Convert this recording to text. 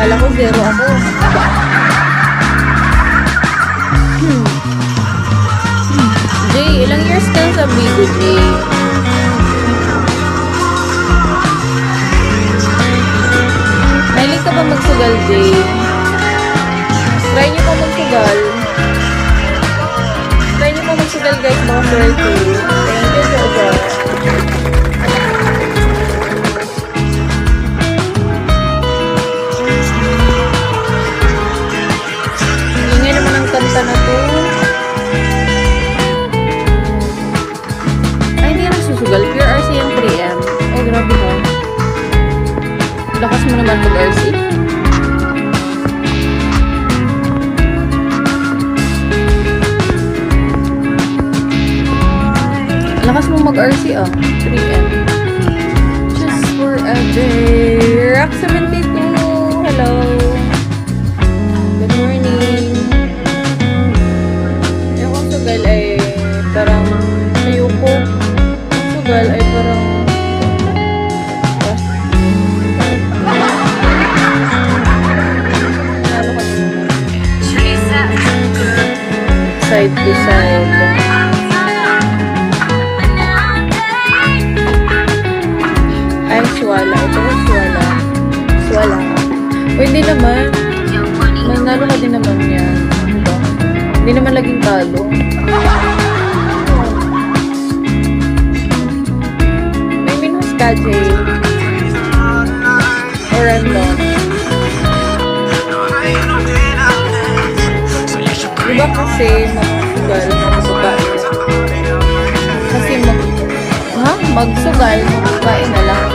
Kala ko zero ako. Jay, ilang years ka sa Bigo, Jay? Mahilig ka ba magsugal, Jay? Try niyo pa magsugal. Try niyo pa magsugal, guys, mga swerte. Thank you so much. Ingay naman ang kanta na to. Ay, hindi yan susugal. Pure RC yung 3M. Ay, grabe ha. Lakas mo naman mag-RC. Lakas mo mag-RC ah. 3M. Just for a day. Rock 72. Hello. Good morning. Yung sugal ay parang ayoko. Yung sugal ay parang side to side. Ay, swala. Ito yung swala. Swala ka. O, hindi naman. Manalo ka din naman yan. Diba? Hindi naman laging talo. May minus ka, Jay. Or random. Diba kasi magsugal, magsugal. Kasi magsugal, magsugal na lang.